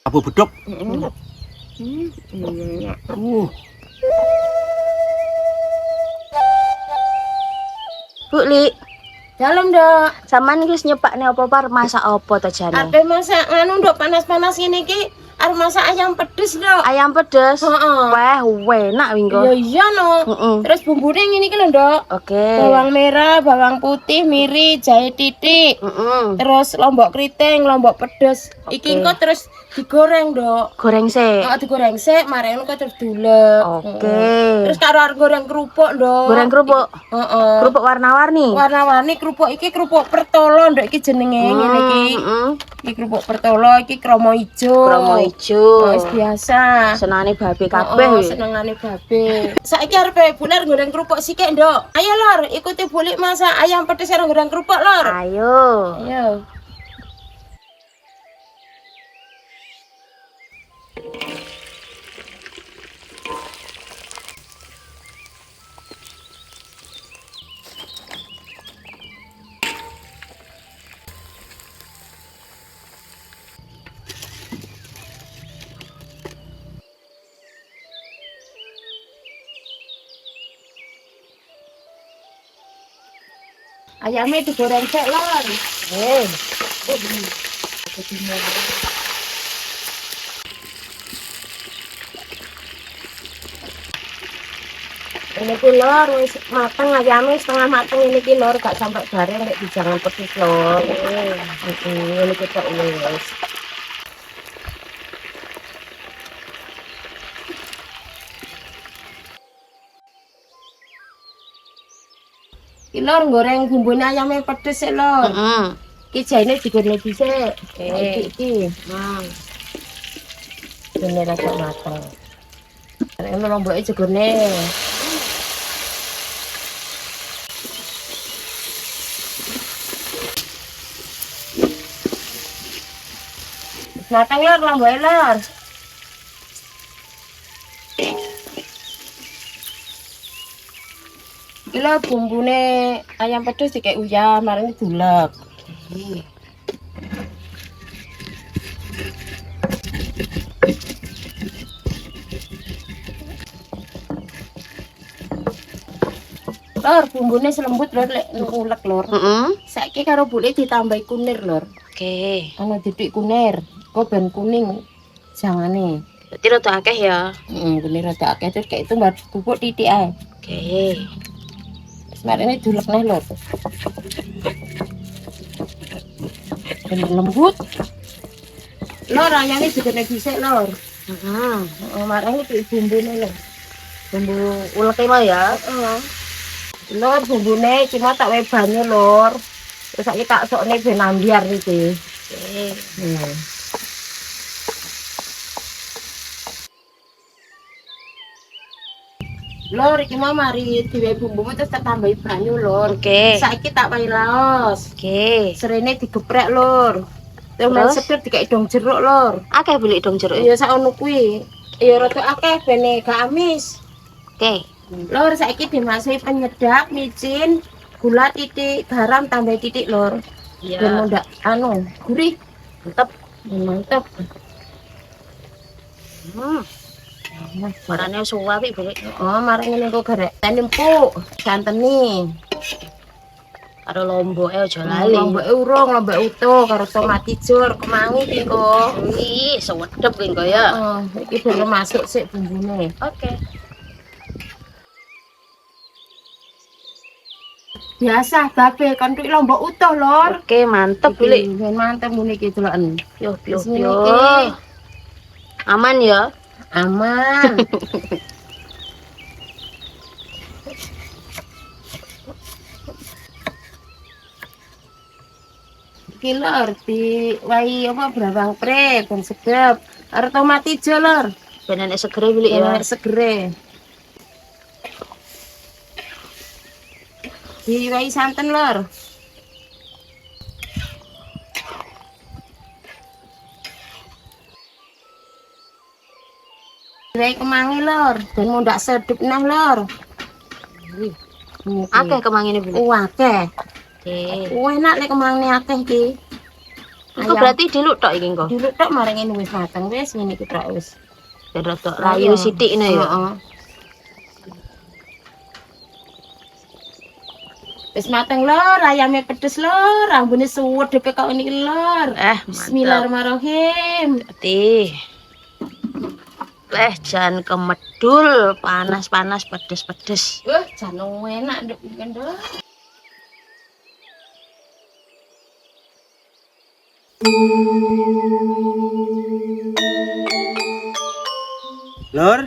Abu beduk. Bu Li, Dalam dok. sampean iki wis nyepakne apa-apa masak apa to jane? Arep masak anu dok panas-panas ini ki. Arep masak ayam pedes dok. Ayam pedes. Heeh. Wah, enak wingko. Ya iya no. Heeh. Terus bumbune ngene iki lho dok. Oke. Bawang merah, bawang putih, miri, jahe titik. Heeh. Terus lombok keriting, lombok pedes. Iki Oke. engko terus digoreng dok. Goreng sik. Heeh, digoreng sik, mari engko terus dilek. Oke. Terus karo arep goreng kerupuk dok. Goreng kerupuk. Heeh. Kerupuk warna-warni. Warna-warni kerupuk iki kerupuk pertolo nduk iki jenenge ngene iki. Heeh. Iki kerupuk pertolo iki kromo ijo. Kromo Oh, ijo. wis biasa. Senane babe Oh, kabeh. senengane babe. Saiki arep bulir goreng kerupuk sithik, Nduk. Ayo lor, ikuti bulik masak ayam pedes karo goreng kerupuk lor. Ayo. Ayo. Ayamnya digoreng sik lor. Ini ki lor wis mateng ayamnya setengah mateng ini ki lor gak sampai bareng nek dijangan pedes lor. Ini kita wis. Ki lor goreng bumbune ayamnya pedes sik lor. Heeh. Ki jaine digoreng dhisik. Oke. Iki. Ini rasa mateng. Ini lomboknya jegone. Matang lor lomboknya lor. Iki lho bumbune ayam pedes dikek uyah, marane dilek. Lor, bumbune selembut lor lek ulek lor. Heeh. Saiki karo bulik ditambahi kunir lor. Oke. Ana titik kunir, kok ben kuning jangane. Berarti rada akeh ya. Kunir rada akeh terus kayak itu mbak bubuk titik ae. Oke. Terus marane dilek neh lor. Ben lembut. Lor, ayamnya juga dhisik lor. Heeh. Marane iki bumbune lor. Bumbu uleke mah ya. Heeh. Lor bumbune cuma tak wae banyu lor. Terus saiki tak sokne ben ambiar iki. Oke. Lor iki mau mari diwe bumbumu terus tak tambahi banyu lor. Oke. Saiki tak wae laos. Oke. Serene digeprek lor. Terus seger dikai dong jeruk lor. Akeh bulik dong jeruk. Ya sakno kuwi. Ya rada akeh bene gak amis. Oke. Lor saiki dimasuki penyedap, micin, gula titik, garam tambah titik lor. Ben Iya. mundak anu, gurih. Mantep. Mantep. Warnane suwi bulik. Oh, marang ngene kok garek. Empuk, santeni. Karo lomboke aja lali. Lomboke urung, lomboke utuh karo tomat ijo, kemangi iki kok. Wih, sewedep kuwi kok ya. Iki belum masuk sik bumbune. Oke. Biasa babe kon tuh lombok utuh lor. Oke, mantep bulik. Ben mantep muni iki deloken. Yo yo Wis ngene yo. iki. Aman ya? Aman. Iki lor di wahi apa brawang pre ben sedep. Karo tomat ijo lor. Ben enek segere bulik ya. Ya segere. Di wahi santen lor. Wahi kemangi lor, ben mundak sedep nah lor. Akeh kemangine Bu. Akeh. Oke. Enak lek kemangne akeh iki. Iku berarti diluk tok iki engko. Dulu tok marang ngene wis mateng wis ngene iki tok wis. Ben rada layu sithik ne ya. Heeh. Wis mateng lor, ayame pedes lor, ambune suwet dhewe kok niki lor. Mantap. Bismillahirrahmanirrahim. Hati. Jan kemedul, panas-panas, pedes-pedes. Jan enak nduk iki nduk. Lur,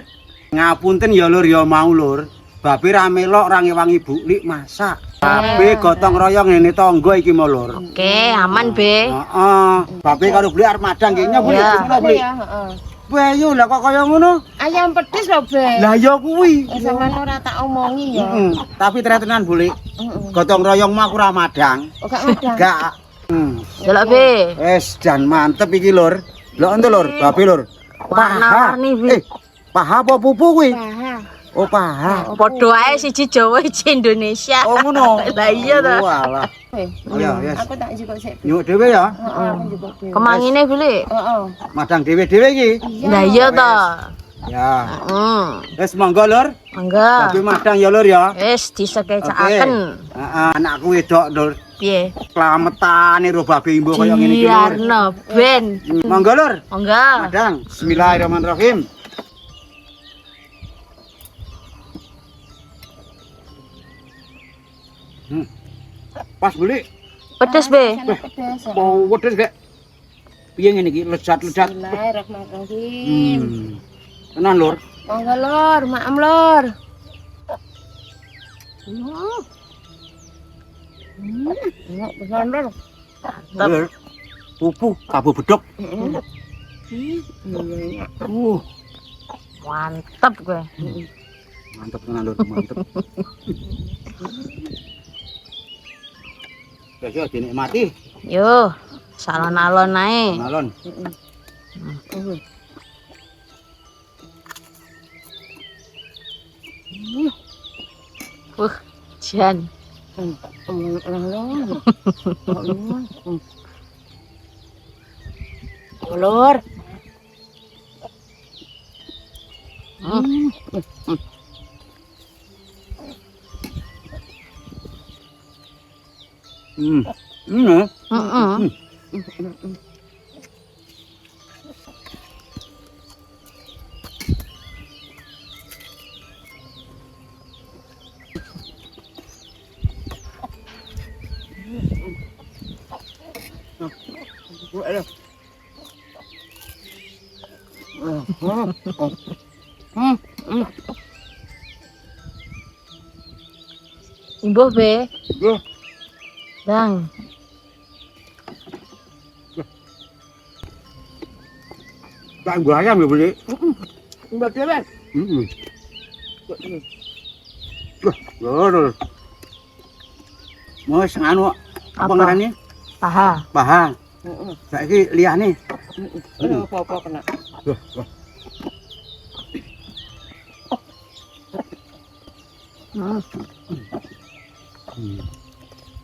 ngapunten ya lur ya mau lur. Babe ra melok ra ngewangi buklik masak. Babe gotong royong ngene tangga iki mau lur. Oke, aman be. Heeh. Babe karo beli arep madang kene beli. Ya. Beli. Heeh. Bayu lah kok kaya ngono. Ayam pedes lho, Be. Lah ya kuwi. Sampeyan ora tak omongi ya. Tapi tenan buli. Heeh. Gotong royong mah aku ra madang. Oh, gak madang. Gak. Delok be. Wes jan mantep iki lur. Lho ento lur, babe lur. Warna-warni be. Paha apa pupu kuwi? Paha. Oh, paha. Padha ae siji Jawa siji Indonesia. Oh ngono. Lah iya ta. Walah. Oh ya, yes. Aku tak njupuk sik. Nyuk dhewe ya. Heeh, aku njupuk dhewe. Kemangine beli. Heeh. Madang dhewe-dhewe iki. Lah iya ta. Ya. Heeh. Wes monggo lur. Mangga. Tapi madang ya lur ya. Wis disekecakaken. Heeh, anakku wedok lur. Piye? Slametane ro babe imbo kaya ngene iki lur. Biarno ben. Monggo lur. Mangga. Madang. Bismillahirrahmanirrahim. Pas beli. Pedes be. Pedes. Mau wedes gak? Piye ngene iki lezat-lezat. Bismillahirrahmanirrahim. Tenan lur. Monggo lor, maem lor. Enak pisan lor. Lur. Pupu kabu bedok. Mantap gue. Mantep tenan lur, mantep. Wes yo dinikmati. Yo, salon-alon ae. Alon. Jan. Lor. Heeh. Imbuh be. Dang. Tak gua ayam ya beli. Mbak dhewe. Lur. Mau nganu apa Apa? ngarane? Paha. Paha. Heeh. Saiki liyane. Apa-apa kena.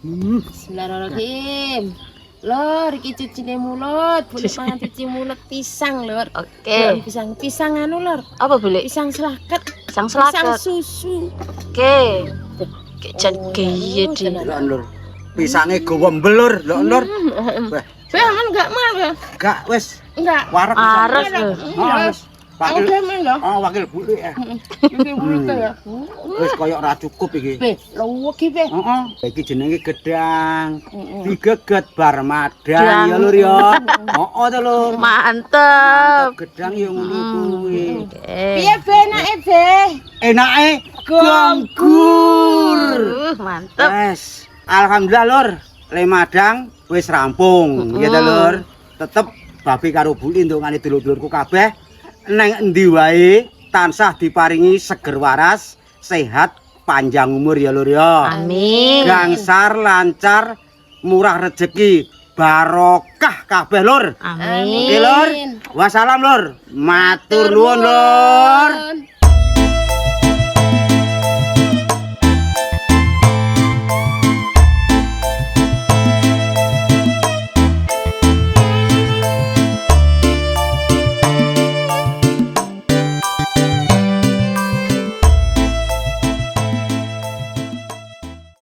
Bismillahirrahmanirrahim. Lor, iki cucine mulut, boleh mangan cuci mulut pisang, Lor. Oke. Pisang anu, Lor. Apa beli? Pisang selaket, Sang pisang selakat. susu. Oke. Jan geye di. Lho lur. Pisange gowo mbelur, lho lur. Be, aman enggak mal, Be? Gak wis Enggak. warek. Ares lho. Oh, wis. Wakil. Oke, men lho. Oh, wakil buli ya. Iki mulut ya. Wis koyo ora cukup iki. Be, lho iki, Be. Heeh. Iki jenenge gedang. Heeh. Digeget bar madang Gedang. ya lur ya. Heeh to lur. Mantep. Gedang ya ngono kuwi. Piye, Be, enake, Be? Enake ganggur. Mantep. Wes, alhamdulillah lur, le madang wis rampung. Ya ta lur. Tetep babi karo buli ndongane dulur-dulurku kabeh neng endi wae tansah diparingi seger waras, sehat, panjang umur ya lur ya. Amin. Gangsar lancar, murah rezeki, barokah kabeh lur. Amin. Oke lur. Wassalam lur. Matur nuwun lur.